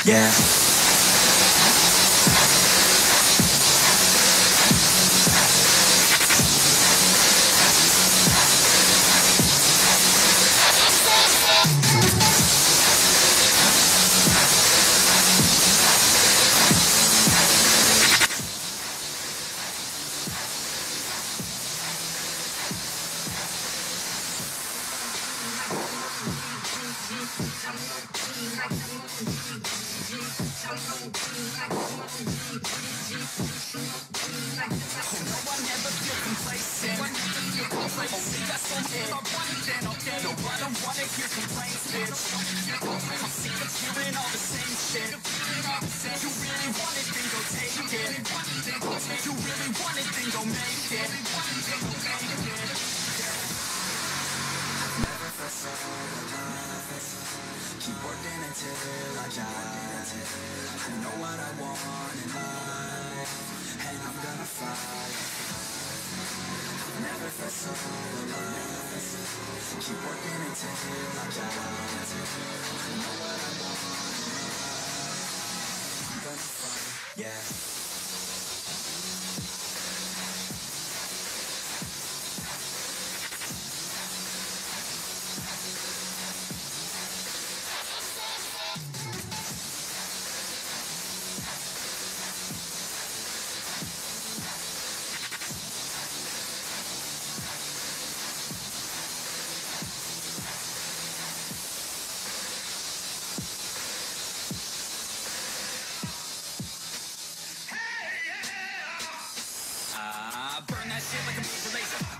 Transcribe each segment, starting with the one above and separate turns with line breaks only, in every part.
yeah. Keep working until I die. I know what I want in life, and I'm gonna fight. Never felt so alive. Keep working until I die. I know what I want in life. I'm gonna fight, yeah.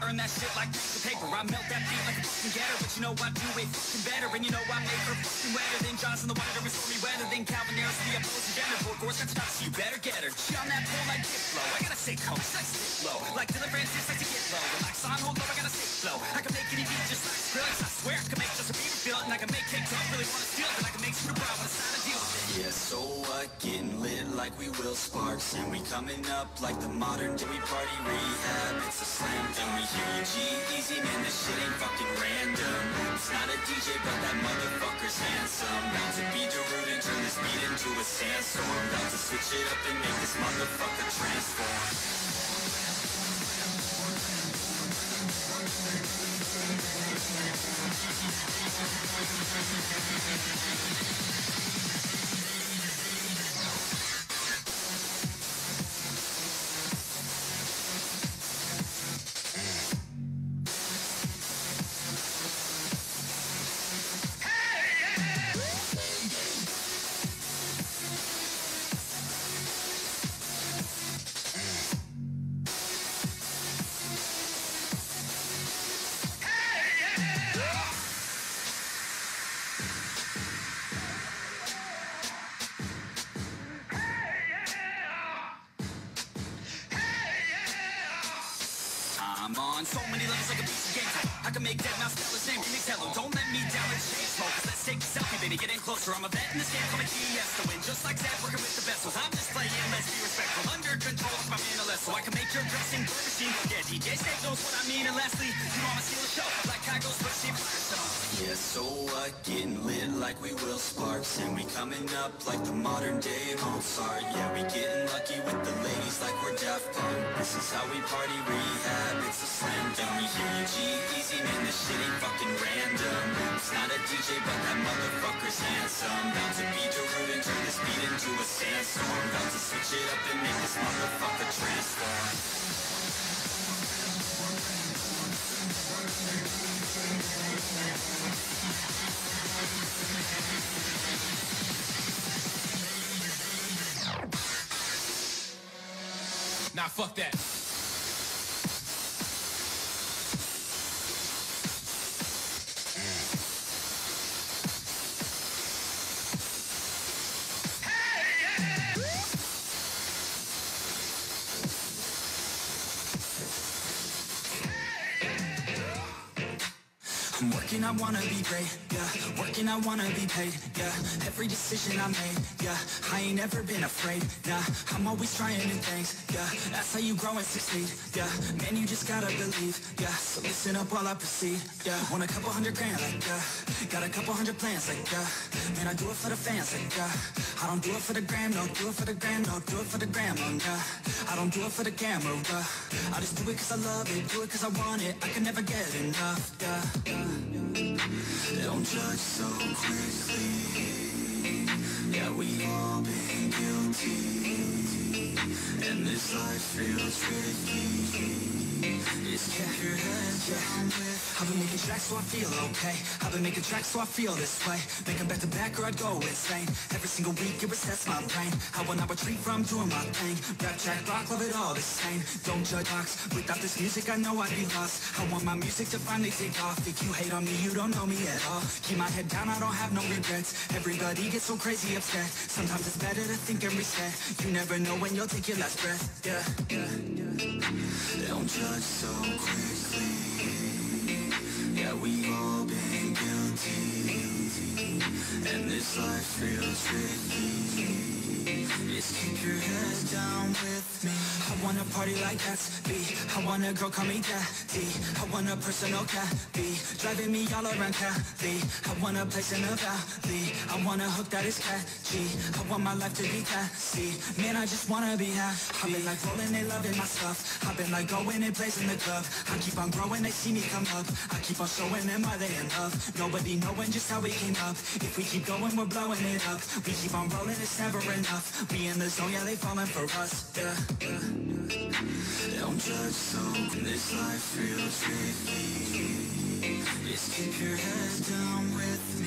Earn that shit like the paper. I melt that beat like a fucking getter. But you know I do it fucking better. And you know I make her fucking wetter than Johnson, the water, and stormy weather than Calvin Harris, the opposing gender. For course, that's not so you better get her. She on that pole like dip flow. I gotta say coach, like stick flow. Like Dylan Francis, like to get low. Like Son, hold low, I gotta stay flow. I can make any beat just like Skrillex. I swear I can make just a beaver feel it. And I can make cake up, really wanna steal it. And I can make super proud when it's time to deal with it. Yeah, so what? Getting lit like we will sparks. And we coming up like the modern day. We party rehab, it's a slam. And we hear you G-Easy, man, this shit ain't fucking random. It's not a DJ, but that motherfucker's handsome. Bound to be Darude and turn this beat into a sandstorm. Bound to switch it up and make this motherfucker transform. I'm on so many levels like a piece of game. I can make dead mouse spell his name. Remix hello, don't let me down and shake smoke. Let's take a selfie, baby, get in closer. I'm a vet in this game, call me GS to win. Just like Zach, working with the best. So I'm just playing, let's be respectful. Under control, I'm in a less. So I can make your dressing burn machine. Yeah, DJ Snake knows what I mean. And lastly, you know I'ma steal the show. Like Kygo's first team song. Yeah, so what? Getting lit like we will sparks. And we coming up like the modern day Mozart. Yeah, we getting lucky with the ladies like we're Daft Punk. This is how we party rehab, it's a slam dunk. We hear you G-Easy, man, this shit ain't fucking random. It's not a DJ, but that motherfucker's handsome. Bound to be Darude and turn this beat into a sandstorm. Bound to switch it up and make this motherfucker transform.
Nah, fuck that.
I'm working, I wanna be great, yeah. Working, I wanna be paid, yeah. Every decision I made, yeah. I ain't ever been afraid, nah. I'm always trying new things, yeah. That's how you grow and succeed, yeah. Man, you just gotta believe, yeah. So listen up while I proceed, yeah. Want a couple $100 grand, like, yeah. Got a couple hundred plans, like, man, I do it for the fans, like, I don't do it for the gram, no, do it for the gram, no, do it for the gram, I don't do it for the camera, I just do it cause I love it, do it cause I want it, I can never get enough, Don't judge so quickly, yeah, we all been guilty, and this life feels tricky. Just keep your head down with. I've been making tracks so I feel okay. I've been making tracks so I feel this way. Make them back to back or I'd go insane. Every single week it resets my brain. I will not retreat from doing my thing. Rap, track, rock, love it all the same. Don't judge box. Without this music I know I'd be lost. I want my music to finally take off. If you hate on me you don't know me at all. Keep my head down, I don't have no regrets. Everybody gets so crazy upset. Sometimes it's better to think and reset. You never know when you'll take your last breath. Don't judge so quickly. Yeah, we all been guilty, and this life feels tricky. Just keep your head down with me. I wanna party like cats, B. I want a girl call me daddy. I want a personal cat, B. Driving me all around Cali. I want a place in the valley. I want a hook that is catchy. I want my life to be classy. Man, I just wanna be happy. I've been like rolling, they loving my stuff. I've been like going and blazing the club. I keep on growing, they see me come up. I keep on showing them why they in love. Nobody knowing just how we came up. If we keep going, we're blowing it up. We keep on rolling, it's never enough. We in the zone, yeah, they falling for us. Don't judge so this life feels tricky. Just keep your head down with me.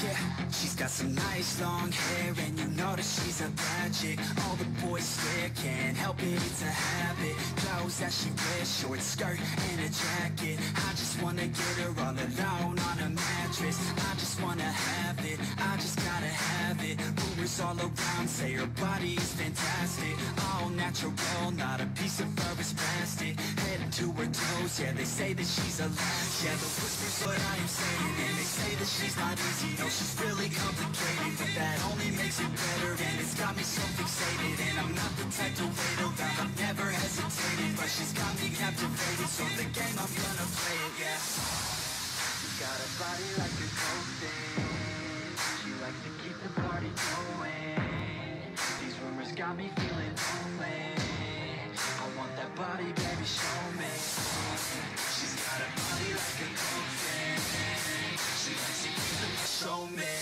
Yeah, she's got some nice long hair, and you know that she's a bad chick. All the boys stare, can't help it, it's a habit. Clothes that she wears, short skirt and a jacket. I just wanna get her all alone on a mattress. I just wanna have it, I just gotta have it. Rumors all around say her body is fantastic. All natural, not a piece of fur is plastic. Head to her toes, yeah, they say that she's a latch. Yeah, those whispers what I am saying, and they say that she's not easy. No, she's really complicated, but that only makes it better. And it's got me so fixated, and I'm not the type to wait around. I've never hesitated, but she's got me captivated. So the game, I'm gonna play it, yeah. She's got a body like a cold thing. She likes to keep the party going. These rumors got me feeling lonely. I want that body, baby, show me. She's got a body like a cold thing. She likes to keep the show me.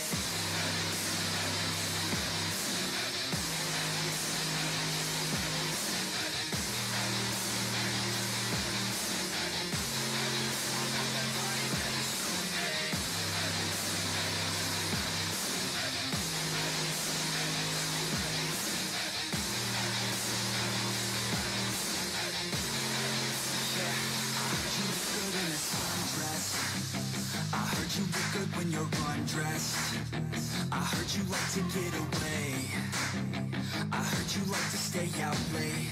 When you're undressed, I heard you like to get away. I heard you like to stay out late.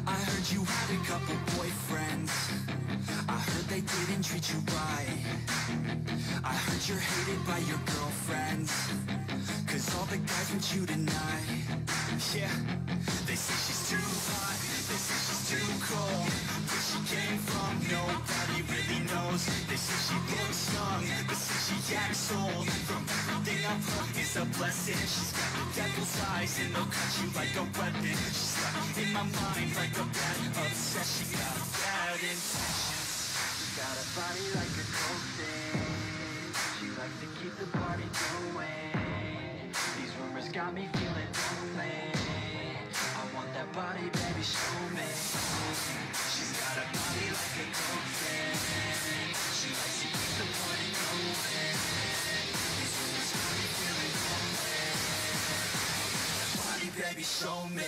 I heard you had a couple boyfriends. I heard they didn't treat you right. I heard you're hated by your girlfriends, cause all the guys want you tonight. Yeah, they say she's too hot, they say she's too cold. Where she came from, nobody really knows. They say she looks young, but say she acts old. From everything I've heard is a blessing. She's got the devil's eyes and they'll cut you like a weapon. She's stuck in my mind like a bad obsession. She got bad intentions. She got a body like a cold thing. She likes to keep the party going. These rumors got me feeling lonely. I want that body, baby, show me. She's got a body like a cold thing. She likes to keep the party going. These rumors got me feeling lonely. Body, baby, show me.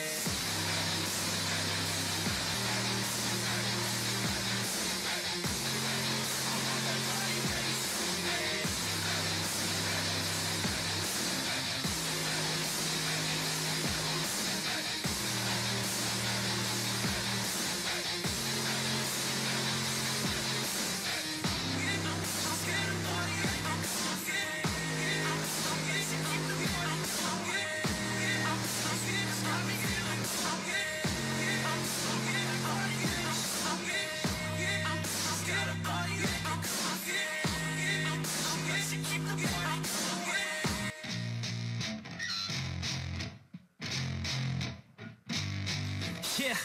Yeah.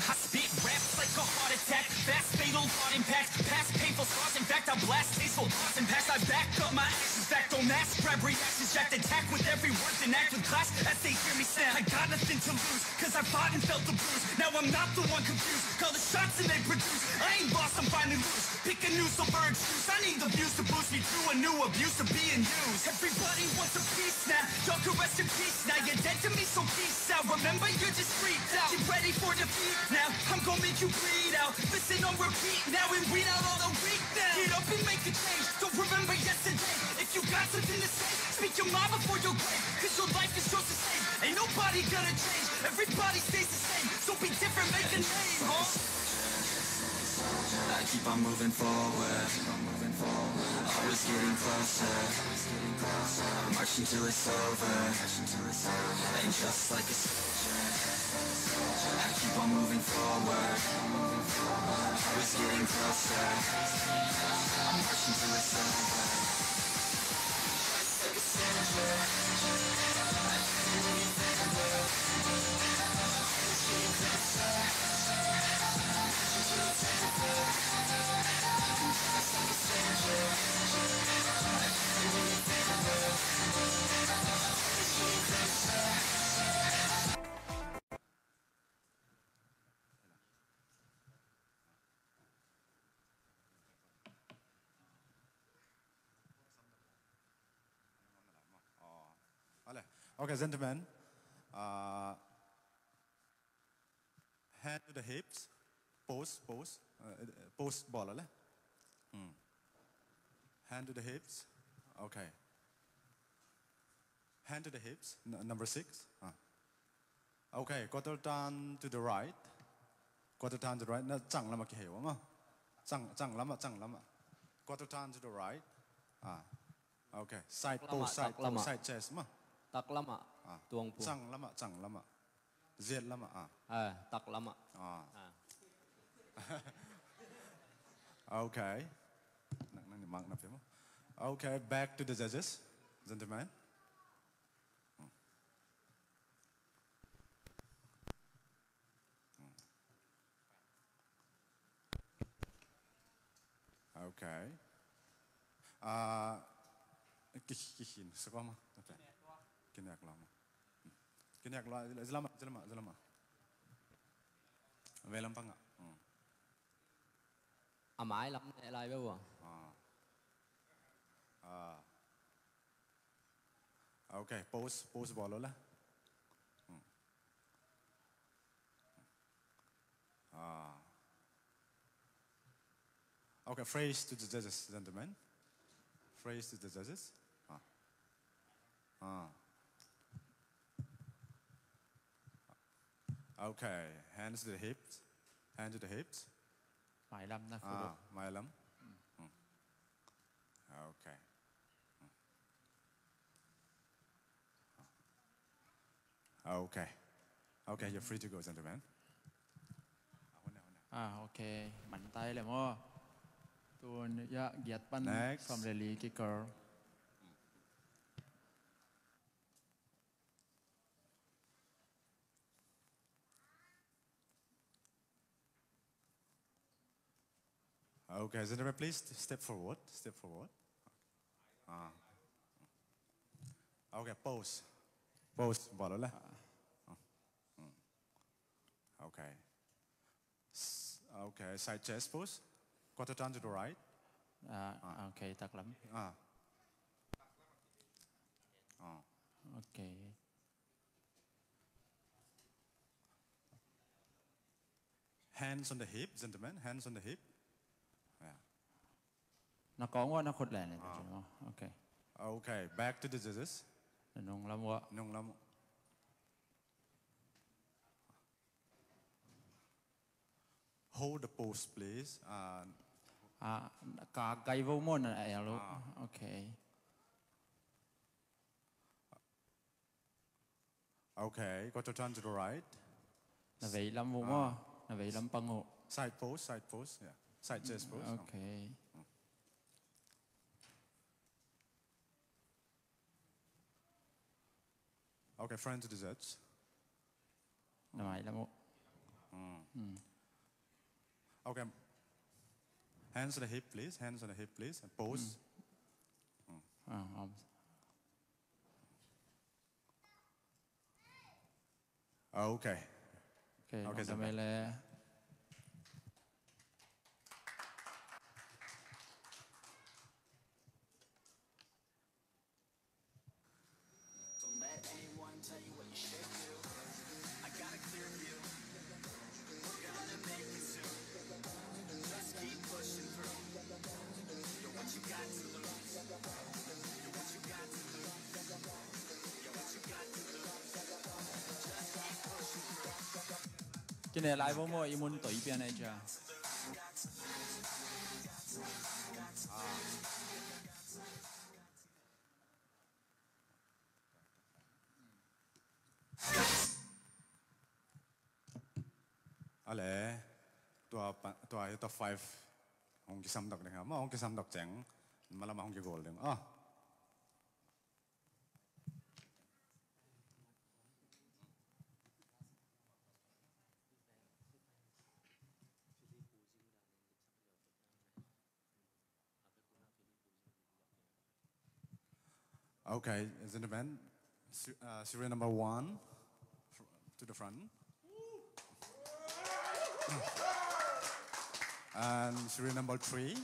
I spit raps like a heart attack, fast fatal thought impact, past painful scars. In fact, I blast tasteful thoughts and past. I back up my actions, back don't ask, grab reactions, jacked attack with every word, then act with class as they hear me snap. I got nothing to lose, cause I fought and felt the bruise. Now I'm not the one confused, call the shots and they produce. I ain't lost, I'm finally loose. Pick a new silver excuse. I need the views to boost me through a new abuse of being used. Everybody wants a piece now, y'all can rest in peace now. You're dead to me, so peace out. Remember, you're just freaked out. Get ready for defeat now. I'm gonna make you bleed out. Listen on repeat now and weed out all the weak now. Get up and make a change. Don't remember yesterday. If you got something to say, speak your mind before your grave. Cause your life is yours to save. Ain't nobody gonna change. Everybody stays the same. So be different, make a name, huh? I keep on moving forward. Always getting closer. Marching till it's over. And just like a soldier, I keep on moving forward. Always getting closer. I'm marching till it's over. Just like a soldier. Always getting closer. Marching till it's over. Just like a soldier. Always getting closer.
Okay, gentlemen, hand to the hips, pose, ball, hand to the hips, okay. Hand to the hips, number 6. Okay, quarter turn to the right, quarter turn to the right. Nó chẳng là mà hiểu không? Chẳng lắm. Quarter turn to the right. Okay, side pose, side chest mà.
Tak lama, tuang pun.
Chẳng lama. Ziet lama.
Tak lama.
Okay. Okay, back to the judges, gentlemen. Okay. Kihin, sekolah. Kiniak lama. Jelama. Velam panga.
Amai lắm lại bây giờ.
Okay, pose ball lah. Okay, phrase to the judges, gentlemen. Phrase to the judges. Okay, hands to the hips. Hand to the hips.
Mãi lắm na phụ được.
Mãi lắm. Okay. Okay, you're free to go, gentlemen.
Okay, mạnh tay lại mo. Tuần ya giật pan from the league kicker.
Okay, gentlemen, please step forward. Okay, pose, ball lah. Okay. Okay, side chest pose. Quarter turn to the right.
Okay, tak lắm. Okay.
Hands on the hip, gentlemen. Hands on the hip.
Nó có quá nó khốt lẻ này. Okay.
Okay, back to the judges.
Nung lắm quá.
Hold the pose, please.
Cả cây vô môn này luôn. Okay.
Okay, quarter turn to the right.
Là vậy lắm vô môn. Là vậy lắm băng hộ.
Side pose, yeah. Side chest pose.
Okay.
Okay, front to the judge.
Là vậy lắm hộ.
Okay. Hands on the hip, please. Hands on the hip, please. And pose. Okay.
Okay, so mele. Cái này live mo imun to ipian này chưa?
Ale, tua 5 hong kisam dok dengan, hong kisam dok ceng, malam hong kigol dengan. Okay, gentlemen, serial number 1 to the front. And serial number 3.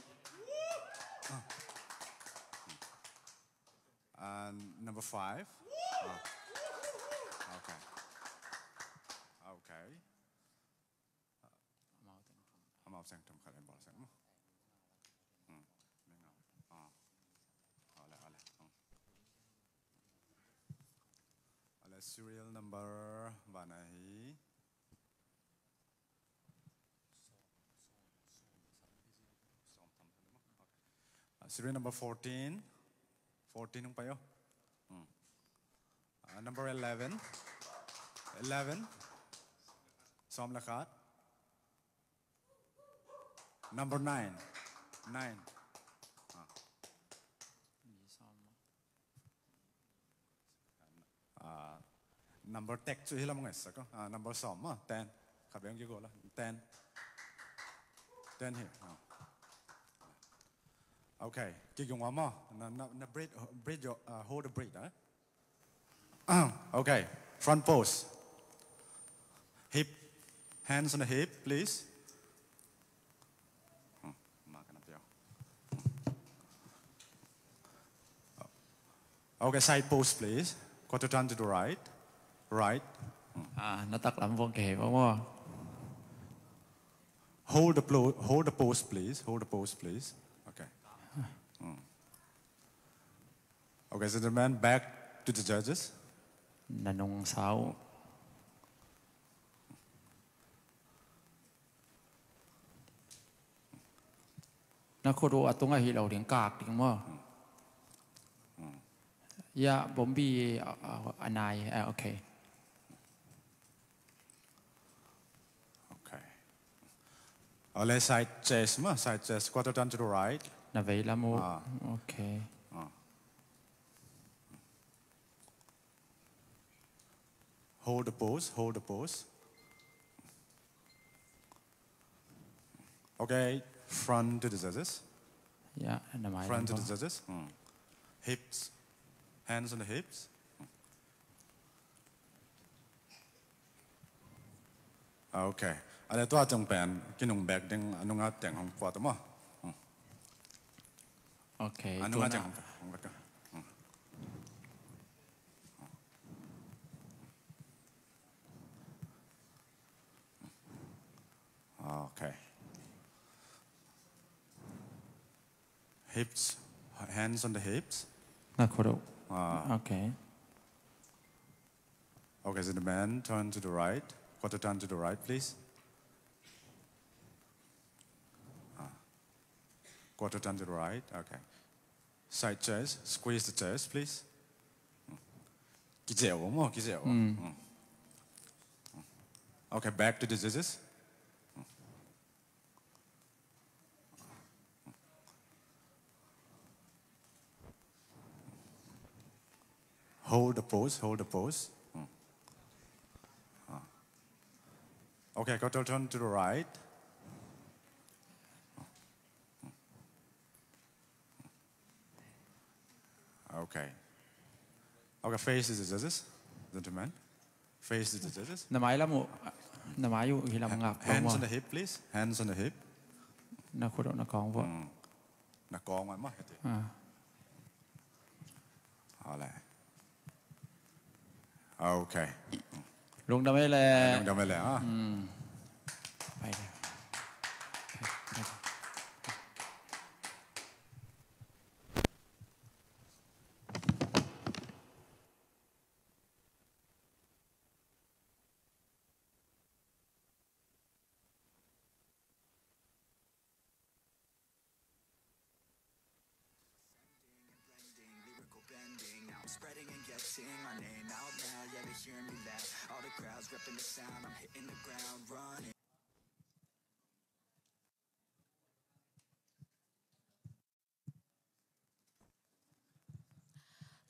And number 5. Okay. Okay. I'm out saying to him, ball saying. Serial number banahi. Serial number 14. 14 hong payo. Number 11. 11. Som lakat. Number 9. 9. Number tech chu hilam ngai ko number som 10 khat beng ki go la 10 here okay ki yung wa mo na breathe your hold the breath okay front pose hip hands on the hip please okay side pose please quarter turn to the right. Right.
Nó tắt lắm vong kề không?
Hold the pose, please. Hold the pose, please. Okay. Okay, gentlemen, back to the judges.
Nanong sao? Nó khô đồ atung ai hiểu tiếng cạc tiếng mà. Yeah, Bombi anai. Okay.
Okay. Left side chest, side chest, quarter turn to the right.
Na vậy là một. Okay.
Hold the pose, hold the pose. Okay, front to the judges.
Yeah,
front to the judges. Hips. Hands on the hips. Okay. Ada tu ajang pen, kinung bag deng anu ngat teng hong kuat mo.
Okay.
Anu ajang hong kat. Okay. Hips, hands on the hips.
Okay.
Okay, so the man turn to the right. Quarter turn to the right, please. Quarter turn to the right. Okay. Side chest. Squeeze the chest, please. Okay, back to the judges. Hold the pose, hold the pose. Okay, quarter turn to the right. Okay. Okay, face the judges, gentlemen. Face the judges.
Namayu hilam ngak.
Hands on the hip, please. Hands on the hip.
Nakuro nakong po.
Nakong mà. Okay.
Lung damay le.
Lung damay le ah.
Spreading and getting my name out now. Yeah, they hear me loud. All the crowds repping the sound. I'm hitting the ground running.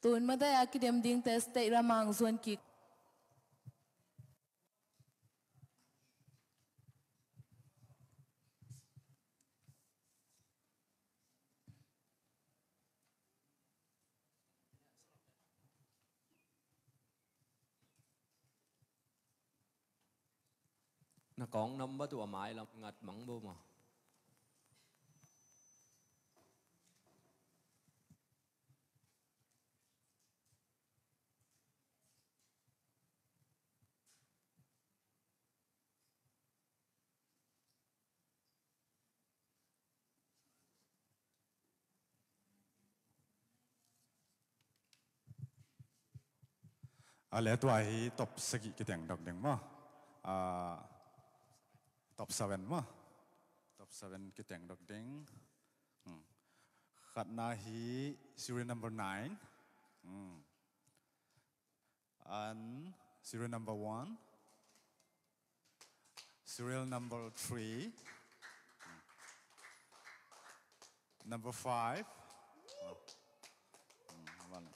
Tuần mà đây academic ding test tay ra mang zuan kik.
Nó còn năm bữa tụi mày làm ngặt mắng bố mà.
Lẽ tuổi hi top segi cái tiếng đọc tiếng mà. Top 7 mà. Top 7 cái tiếng đọc tiếng. Khát na hi serial number 9. And serial number 1. Serial number 3. Number 5. One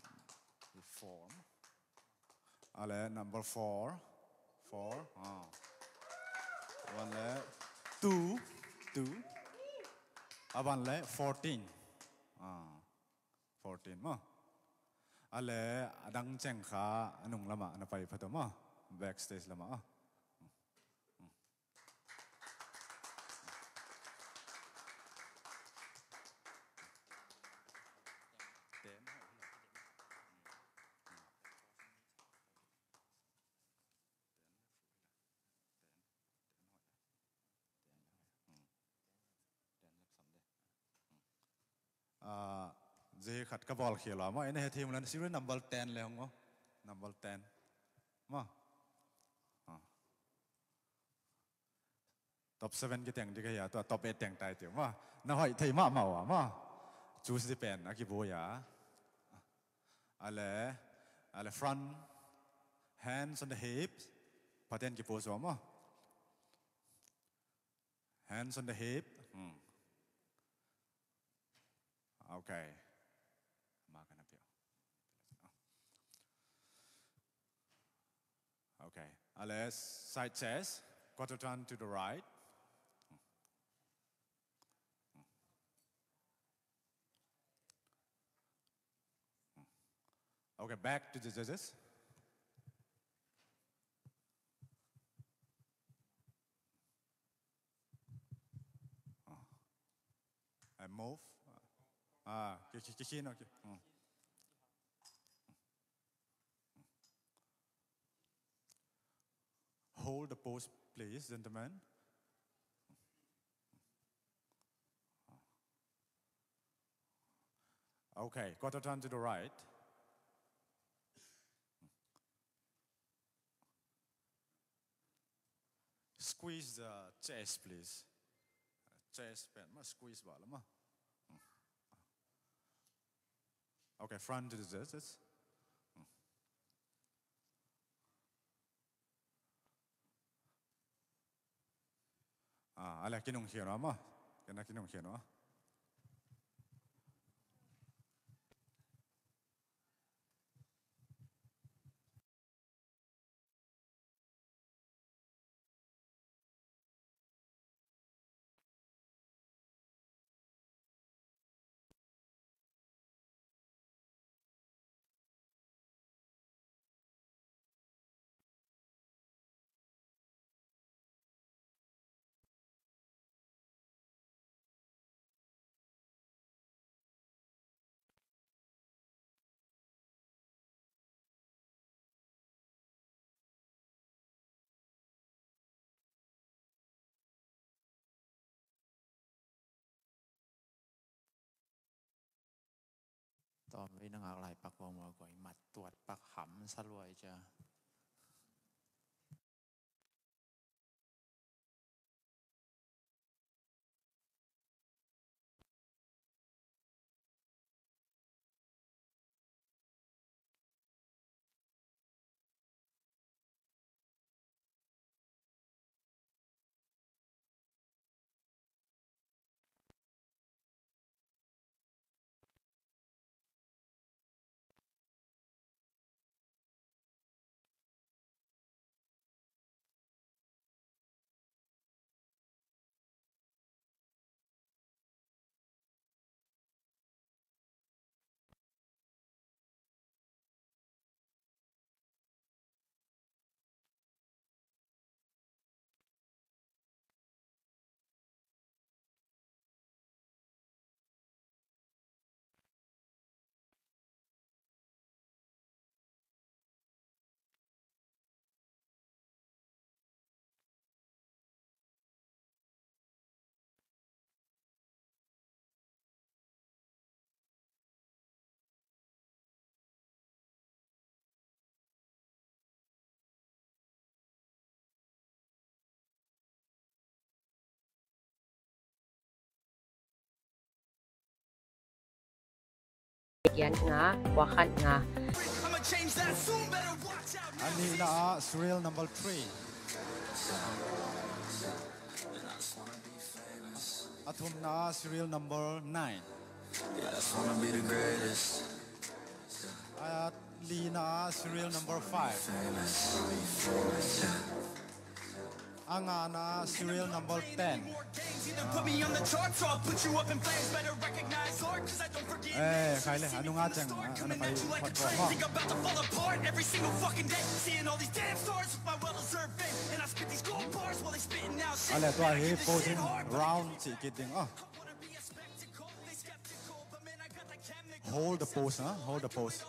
form. Number 4. 4. One le 2. 2. One le 14. 14 mà. Adang cheng kha anong lama na pai phato ma backstage lama. Dễ khát cái ball khía lắm mà anh ấy thêm lần serial number 10 เลยkhông có number 10 mà top 7 cái tiếng đi cái ya top 8 tiếng tai tiếng mà nó hỏi thấy mà màu à mà choose the pen à cái bố ya front hands on the hips pattern cái pose mà hands on the hip okay. Okay, side chest, quarter turn to the right. Okay, back to the judges. And move. Hold the pose, please, gentlemen. Okay, quarter turn to the right. Squeeze the chest, please. Chest, must squeeze ball. Okay, front to the judges. Ala kinong hero ma, kena kinong hero.
ตอมไว้นังอะไรปักวงวัวก่อยมัดตรวจปักหำสลวยจ้ะ
Yan nga, wakan nga.
Ani na serial number 3. Atum na serial number 9. At Lina serial number 5. Angana serial number 10. Eh, Kyle, ano nga dyan? Ano kayo? Ale, ito ay posing round si kidding. Hold the pose, huh? Hold the pose.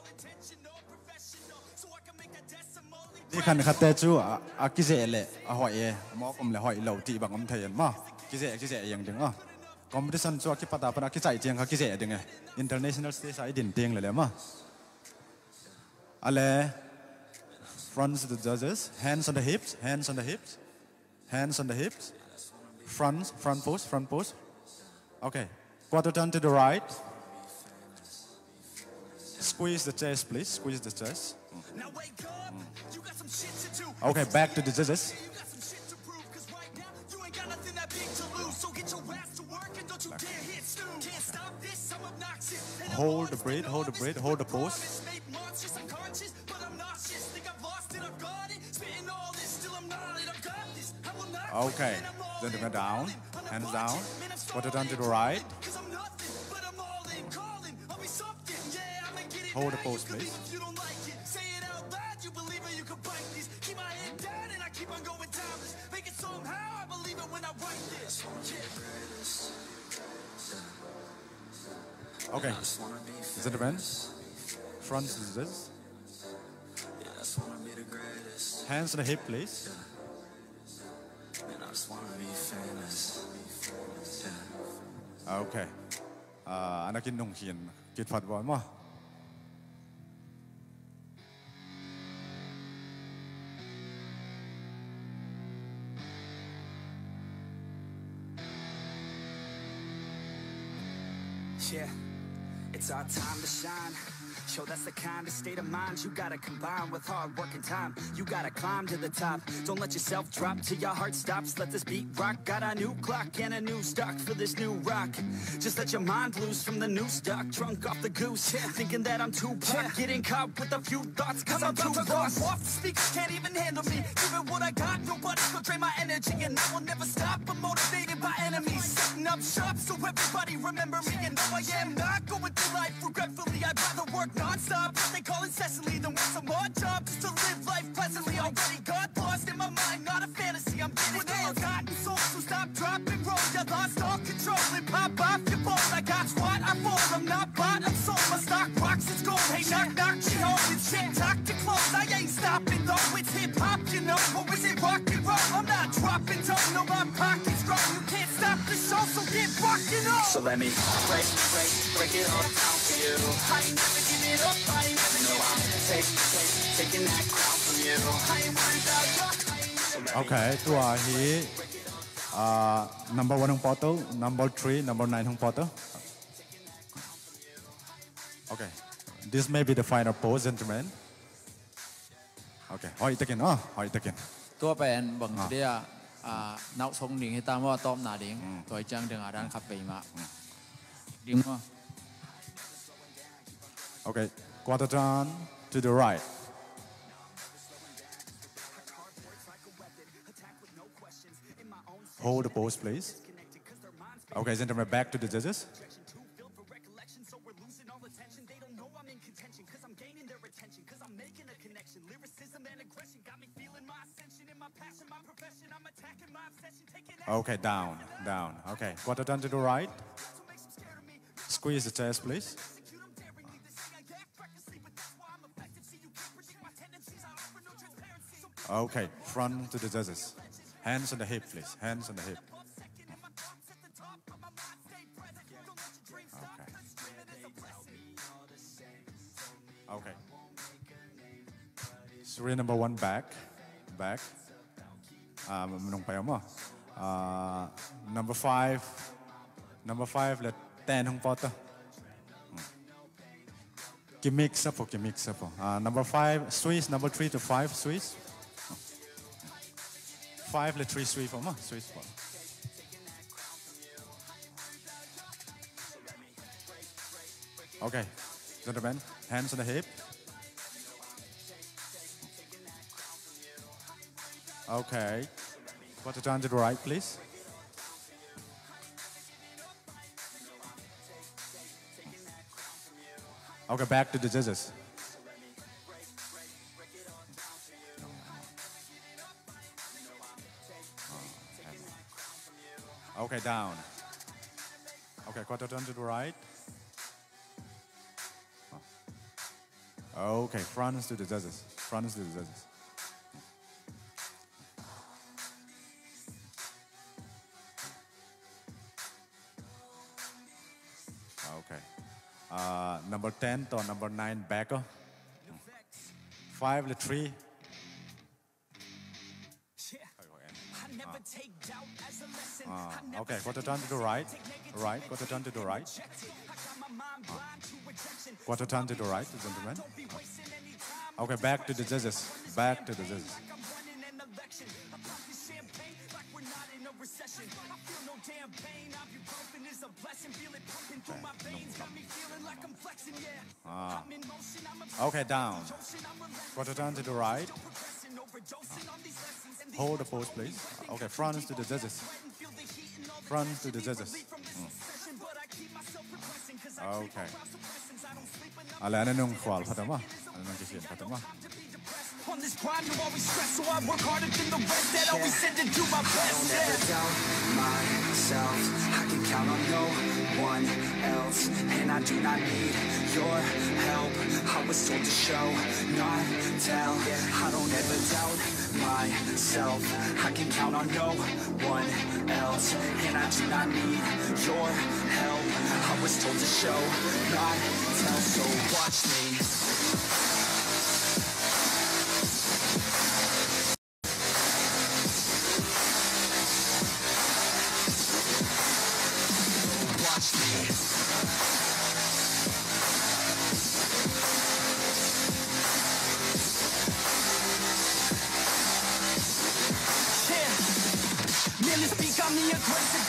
Di kan khat chu a kizele a hoi mo kom le hoi lo ti bang om thai ma kize yang ding competition chu ki pata pana ki chai cheng kha kize ding international stage ai din teng le ma ale fronts to the judges, hands on the hips, hands on the hips, hands on the hips, front pose. Okay, quarter turn to the right. Squeeze the chest, please. Squeeze the chest. Okay, back to the judges. Hold the breath, hold the breath, hold the pose. Okay, then down, hands down. Quarter turn to the right. Hold the pose, please. Okay, is it the bend? Front is this. Hands on the hip, please. Okay. Anakin nung hiền kỹ thuật vào mà.
Yeah, it's our time to shine. Show that's the kind of state of mind you gotta combine with hard work and time. You gotta climb to the top. Don't let yourself drop till your heart stops. Let this beat rock. Got a new clock and a new stock for this new rock. Just let your mind loose from the new stock. Drunk off the goose, thinking that I'm too pop. Getting caught with a few thoughts cause I'm too lost. Off the speakers can't even handle me. Giving what I got, nobody's gonna drain my energy. And I will never stop, I'm motivated by enemies. Setting up shop so everybody remember me. And though I am not going through life regretfully, I'd rather work non-stop, what they call incessantly, than work some more job just to live life pleasantly. Already got lost in my mind, not a fantasy. I'm getting there. Forgotten souls, so stop, drop, and roll. You lost all control and pop off your ball. I got squat, I fall. I'm not bought, I'm sold. My stock rocks, it's gold. Hey, knock, knock, she home. It's shit, talk to close. I ain't stopping though. It's hip hop, you know. Or is it rock and roll? I'm not dropping, don't know my pockets grow. You can't stop the show, so get rockin' on. So let me break it all down for you. I ain't never giving up, I ain't never know I'm taking that crown from you. I ain't worried about your
Okay, tua hi number 1 hong portal, number 3, number 9 hong portal. Okay, this may be the final pose, gentlemen. Okay, hỏi takin, hỏi takin.
ตัวเป็นบังเดียนักทรงหนิงให้ตามว่าต้อมหนาดิงตัวจังเดืองอาดันขับไปมาดิงว่า
Okay, quarter turn to the right. Hold the pose, please. Okay, gentlemen, back to the judges. Okay, down. Okay, quarter turn to the right. Squeeze the chest, please. Okay, front to the judges. Hands on the hip, please. Hands on the hip. Okay. Three number 1 back. Number 5 let 10 hong porta. Mix up. Number 5 Swiss, number 3 to 5 Swiss. 5 let 3 Swiss for Swiss. Okay, gentlemen, hands on the hip. Okay, quarter turn to the right, please. Okay, back to the judges. Okay, down. Okay, quarter turn to the right. Okay, fronts to the judges. Okay. Number 10 to number 9 back. 5 to 3. Okay, quarter turn to the right. Quarter turn to the right. Quarter turn to the right, gentlemen. Okay, back to the judges. Okay, down. Quarter turn to the right. Hold the pose, please. Okay, front to the judges. Okay.
On this grind, you always stress, so I work harder than the rest. That always said to do my best. I don't ever doubt myself. I can count on no one else, and I do not need your help. I was told to show, not tell. I don't ever doubt myself. I can count on no one else, and I do not need your help. I was told to show, not tell. So watch me.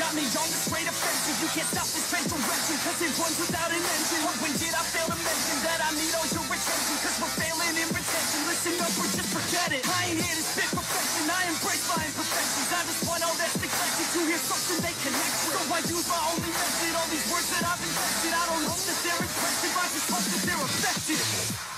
Got me on the straight offensive. You can't stop this train from racing, cause it runs without an engine. When did I fail to mention that I need all your attention? Cause we're failing in retention. Listen up or just forget it. I ain't here to spit perfection, I embrace my imperfections. I just want all that's neglected to hear something they connect with. So I use my only method, all these words that I've invented. I don't hope that they're impressive, I just hope that they're effective.